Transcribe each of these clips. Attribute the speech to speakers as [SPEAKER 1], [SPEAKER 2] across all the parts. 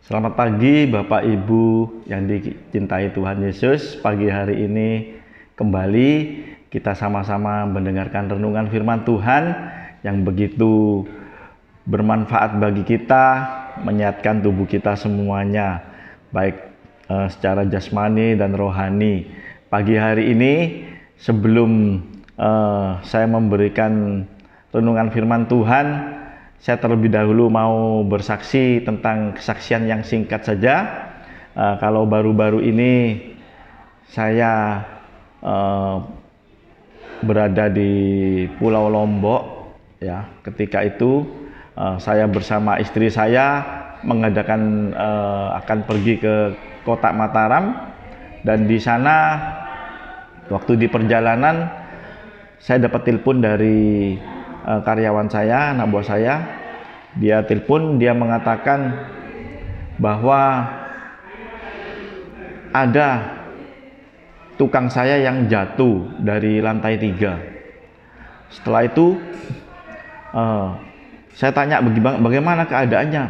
[SPEAKER 1] Selamat pagi Bapak Ibu yang dicintai Tuhan Yesus. Pagi hari ini kembali kita sama-sama mendengarkan renungan firman Tuhan yang begitu bermanfaat bagi kita, menyehatkan tubuh kita semuanya, baik secara jasmani dan rohani. Pagi hari ini sebelum saya memberikan renungan firman Tuhan, saya terlebih dahulu mau bersaksi tentang kesaksian yang singkat saja. Kalau baru-baru ini saya berada di Pulau Lombok, ya. Ketika itu saya bersama istri saya mengadakan akan pergi ke kota Mataram, dan di sana waktu di perjalanan saya dapat telepon dari karyawan saya, anak buah saya. Dia telepon, dia mengatakan bahwa ada tukang saya yang jatuh dari lantai 3. Setelah itu saya tanya bagaimana keadaannya.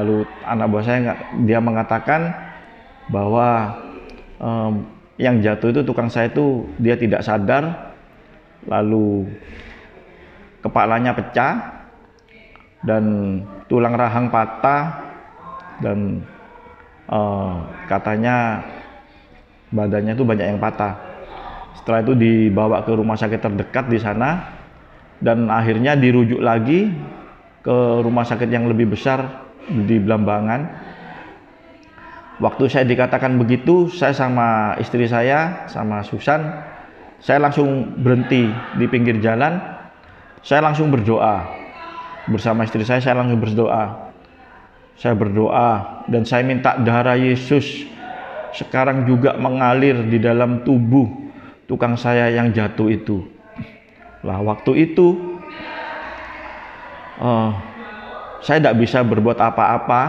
[SPEAKER 1] Lalu anak buah saya dia mengatakan bahwa yang jatuh itu tukang saya itu dia tidak sadar, lalu kepalanya pecah dan tulang rahang patah, dan katanya badannya itu banyak yang patah. Setelah itu dibawa ke rumah sakit terdekat di sana, dan akhirnya dirujuk lagi ke rumah sakit yang lebih besar di Blambangan. Waktu saya dikatakan begitu, saya sama istri saya, sama Susan, saya langsung berhenti di pinggir jalan. Saya langsung berdoa bersama istri saya langsung berdoa. Saya berdoa dan saya minta darah Yesus sekarang juga mengalir di dalam tubuh tukang saya yang jatuh itu. Lah waktu itu saya tidak bisa berbuat apa-apa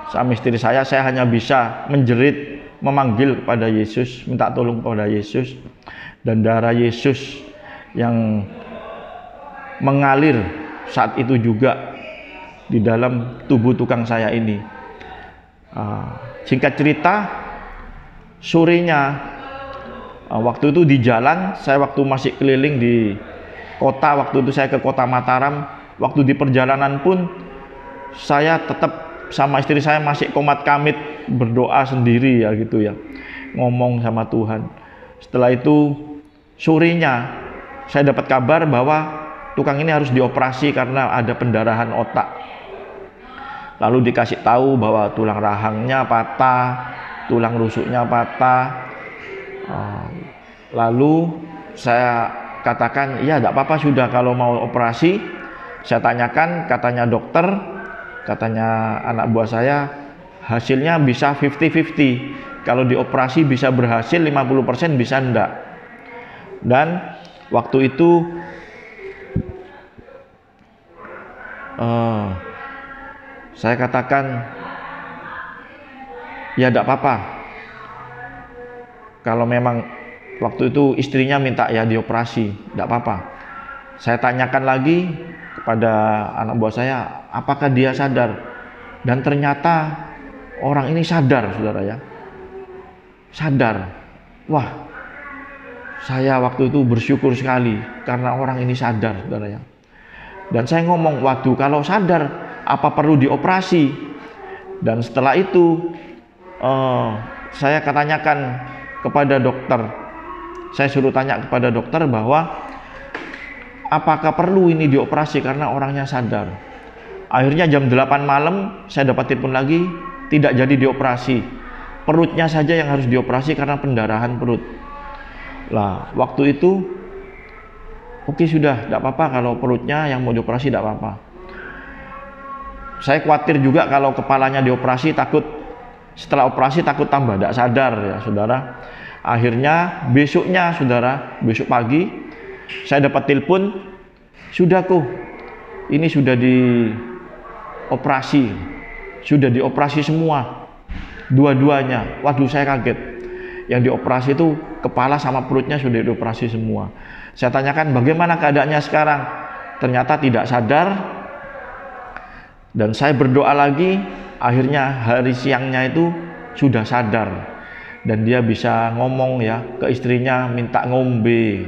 [SPEAKER 1] sama istri saya hanya bisa menjerit, memanggil kepada Yesus, minta tolong kepada Yesus, dan darah Yesus yang mengalir saat itu juga di dalam tubuh tukang saya ini. Singkat cerita, sorenya waktu itu di jalan, saya waktu masih keliling di kota, waktu itu saya ke kota Mataram, waktu di perjalanan pun saya tetap sama istri saya masih komat kamit berdoa sendiri, ya gitu ya, ngomong sama Tuhan. Setelah itu sorenya saya dapat kabar bahwa tukang ini harus dioperasi karena ada pendarahan otak. Lalu dikasih tahu bahwa tulang rahangnya patah, tulang rusuknya patah. Lalu saya katakan, ya tidak apa-apa sudah kalau mau operasi. Saya tanyakan, katanya dokter, katanya anak buah saya, hasilnya bisa 50-50. Kalau dioperasi bisa berhasil 50%, bisa enggak. Dan waktu itu saya katakan, ya tidak apa-apa. Kalau memang waktu itu istrinya minta ya dioperasi, tidak apa-apa. Saya tanyakan lagi kepada anak buah saya, apakah dia sadar? Dan ternyata orang ini sadar, saudara ya. Sadar. Wah, saya waktu itu bersyukur sekali karena orang ini sadar, saudara ya. Dan saya ngomong, waduh, kalau sadar apa perlu dioperasi? Dan setelah itu saya tanyakan kepada dokter, saya suruh tanya kepada dokter bahwa apakah perlu ini dioperasi karena orangnya sadar. Akhirnya jam 8 malam saya dapat telepon lagi, tidak jadi dioperasi, perutnya saja yang harus dioperasi karena pendarahan perut. Lah waktu itu oke, sudah, tidak apa-apa kalau perutnya yang mau dioperasi, tidak apa-apa. Saya khawatir juga kalau kepalanya dioperasi, takut setelah operasi takut tambah tidak sadar, ya saudara. Akhirnya besoknya, saudara, besok pagi saya dapat telepon, sudah kok, ini sudah dioperasi, sudah dioperasi semua, dua-duanya. Waduh, saya kaget. Yang dioperasi itu kepala sama perutnya sudah dioperasi semua. Saya tanyakan bagaimana keadaannya sekarang, ternyata tidak sadar. Dan saya berdoa lagi, Akhirnya hari siangnya itu sudah sadar dan dia bisa ngomong ya ke istrinya, minta ngombe.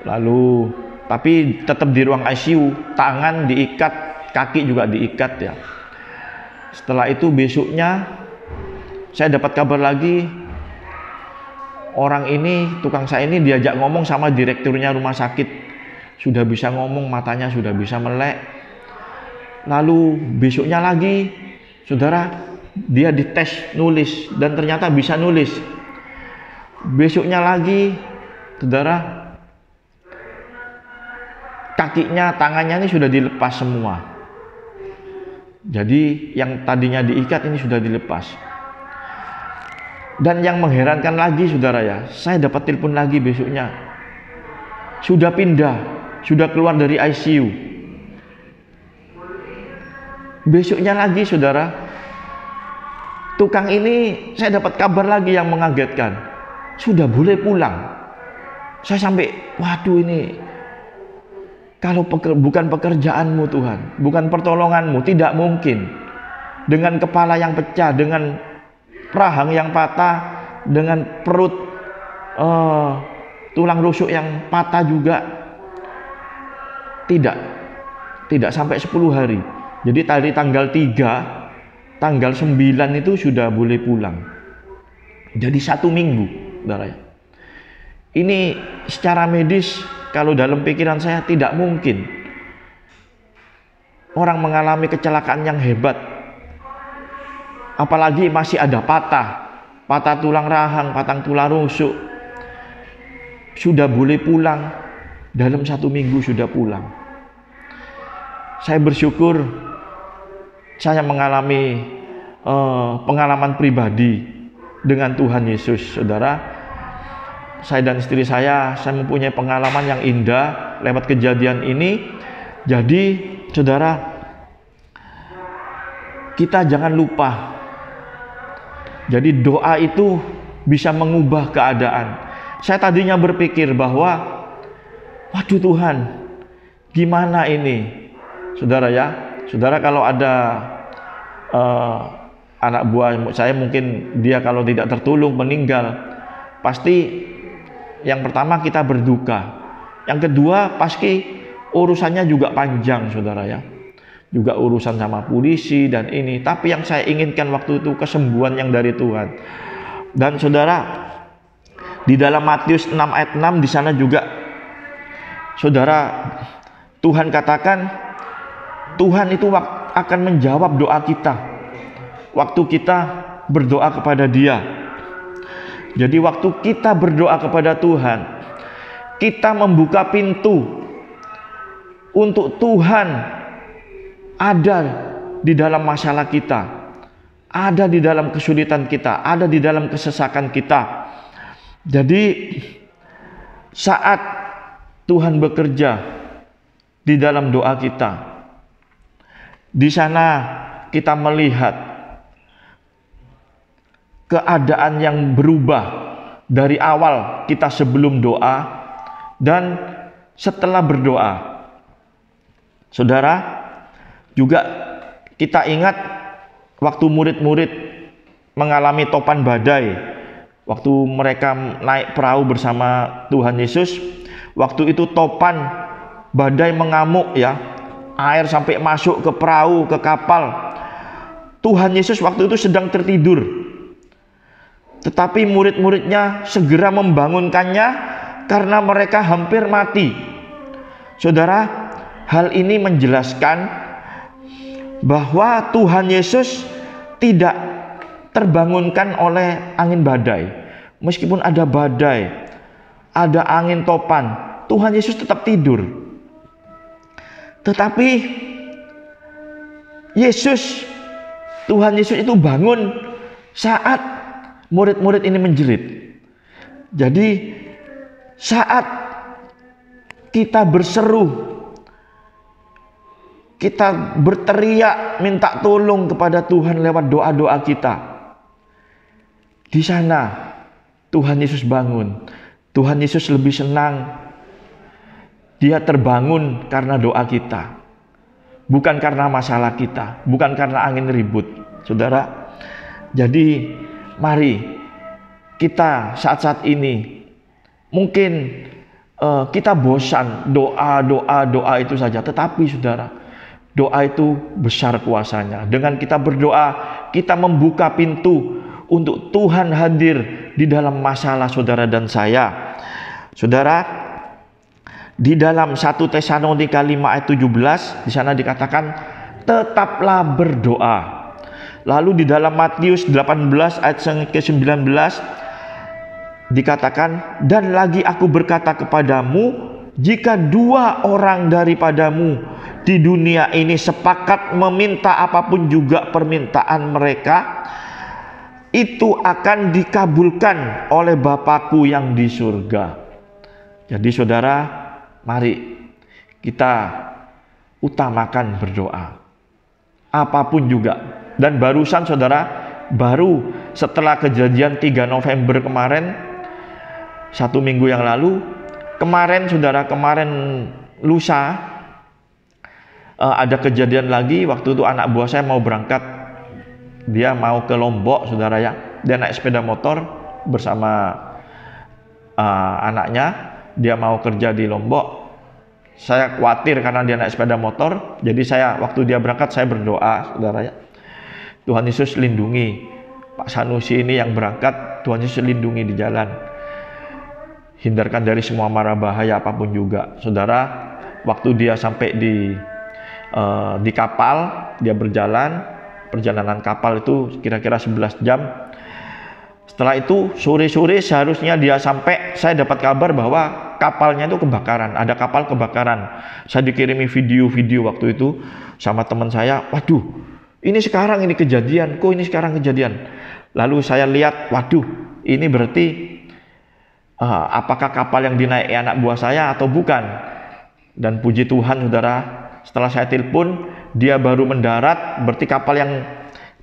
[SPEAKER 1] Lalu tapi tetap di ruang ICU, tangan diikat, kaki juga diikat ya. Setelah itu besoknya saya dapat kabar lagi, orang ini, tukang saya ini diajak ngomong sama direkturnya rumah sakit. Sudah bisa ngomong, matanya sudah bisa melek. Lalu besoknya lagi, saudara, dia dites nulis dan ternyata bisa nulis. Besoknya lagi, saudara, kakinya, tangannya ini sudah dilepas semua. Jadi yang tadinya diikat ini sudah dilepas. Dan yang mengherankan lagi, saudara ya, saya dapat telepon lagi besoknya. Sudah pindah, sudah keluar dari ICU. Besoknya lagi, saudara, tukang ini saya dapat kabar lagi yang mengagetkan. Sudah boleh pulang. Saya sampai, waduh ini, kalau bukan pekerjaanmu Tuhan, bukan pertolonganmu, tidak mungkin. Dengan kepala yang pecah, dengan rahang yang patah, dengan perut tulang rusuk yang patah juga, tidak sampai 10 hari. Jadi dari tanggal 3, tanggal 9 itu sudah boleh pulang. Jadi 1 minggu, saudara. Ini secara medis, kalau dalam pikiran saya tidak mungkin orang mengalami kecelakaan yang hebat, apalagi masih ada patah tulang rahang, patah tulang rusuk, sudah boleh pulang, dalam 1 minggu sudah pulang. Saya bersyukur saya mengalami pengalaman pribadi dengan Tuhan Yesus, saudara. Saya dan istri saya mempunyai pengalaman yang indah lewat kejadian ini. Jadi, saudara, kita jangan lupa. Jadi doa itu bisa mengubah keadaan. Saya tadinya berpikir bahwa, waduh Tuhan, gimana ini? Saudara ya, saudara kalau ada anak buah saya, mungkin dia kalau tidak tertolong meninggal, pasti yang pertama kita berduka. Yang kedua pasti urusannya juga panjang, saudara ya. Juga urusan sama polisi dan ini. Tapi yang saya inginkan waktu itu kesembuhan yang dari Tuhan. Dan saudara, di dalam Matius 6 ayat 6 di sana juga, saudara, Tuhan katakan Tuhan itu akan menjawab doa kita waktu kita berdoa kepada Dia. Jadi waktu kita berdoa kepada Tuhan, kita membuka pintu untuk Tuhan ada di dalam masalah kita, ada di dalam kesulitan kita, ada di dalam kesesakan kita. Jadi saat Tuhan bekerja di dalam doa kita, di sana kita melihat keadaan yang berubah dari awal kita sebelum doa dan setelah berdoa. Saudara, juga kita ingat waktu murid-murid mengalami topan badai, waktu mereka naik perahu bersama Tuhan Yesus, waktu itu topan badai mengamuk ya, air sampai masuk ke perahu, ke kapal. Tuhan Yesus waktu itu sedang tertidur. Tetapi murid-muridnya segera membangunkannya karena mereka hampir mati. Saudara, hal ini menjelaskan bahwa Tuhan Yesus tidak terbangunkan oleh angin badai. Meskipun ada badai, ada angin topan, Tuhan Yesus tetap tidur. Tetapi Tuhan Yesus itu bangun saat murid-murid ini menjerit. Jadi saat kita berseru, kita berteriak minta tolong kepada Tuhan lewat doa-doa kita, di sana Tuhan Yesus bangun. Tuhan Yesus lebih senang. Dia terbangun karena doa kita. bukan karena masalah kita, bukan karena angin ribut, saudara. Jadi mari kita saat-saat ini mungkin kita bosan doa itu saja, tetapi saudara, doa itu besar kuasanya. Dengan kita berdoa, kita membuka pintu untuk Tuhan hadir di dalam masalah saudara dan saya. Saudara, di dalam 1 Tesalonika 5 ayat 17, di sana dikatakan tetaplah berdoa. Lalu di dalam Matius 18 ayat ke-19 dikatakan, dan lagi aku berkata kepadamu, jika 2 orang daripadamu di dunia ini sepakat meminta apapun juga permintaan mereka, itu akan dikabulkan oleh Bapakku yang di surga. Jadi saudara, mari kita utamakan berdoa. Apapun juga. Dan barusan saudara, baru setelah kejadian 3 November kemarin, 1 minggu yang lalu, kemarin lusa, ada kejadian lagi. Waktu itu anak buah saya mau berangkat. Dia mau ke Lombok, saudara ya. Dia naik sepeda motor bersama anaknya. Dia mau kerja di Lombok. Saya khawatir karena dia naik sepeda motor. Jadi waktu dia berangkat, saya berdoa, saudara ya. Tuhan Yesus lindungi Pak Sanusi ini yang berangkat. Tuhan Yesus lindungi di jalan. Hindarkan dari semua mara bahaya apapun juga. Saudara, waktu dia sampai di kapal, dia berjalan. Perjalanan kapal itu kira-kira 11 jam. Setelah itu sore-sore seharusnya dia sampai, saya dapat kabar bahwa kapalnya itu kebakaran. Ada kapal kebakaran. Saya dikirimi video-video waktu itu sama teman saya. Waduh, ini sekarang ini kejadian. Kok ini sekarang kejadian? Lalu saya lihat, waduh, ini berarti apakah kapal yang dinaiki anak buah saya atau bukan? Dan puji Tuhan saudara, setelah saya telepon, dia baru mendarat. Berarti kapal yang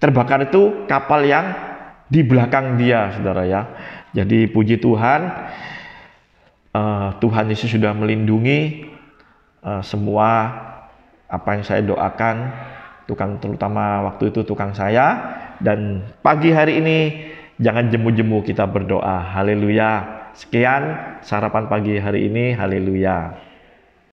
[SPEAKER 1] terbakar itu kapal yang di belakang dia, saudara ya. Jadi puji Tuhan, Tuhan Yesus sudah melindungi semua apa yang saya doakan, terutama waktu itu tukang saya. Dan pagi hari ini jangan jemu-jemu kita berdoa. Haleluya. Sekian sarapan pagi hari ini. Haleluya.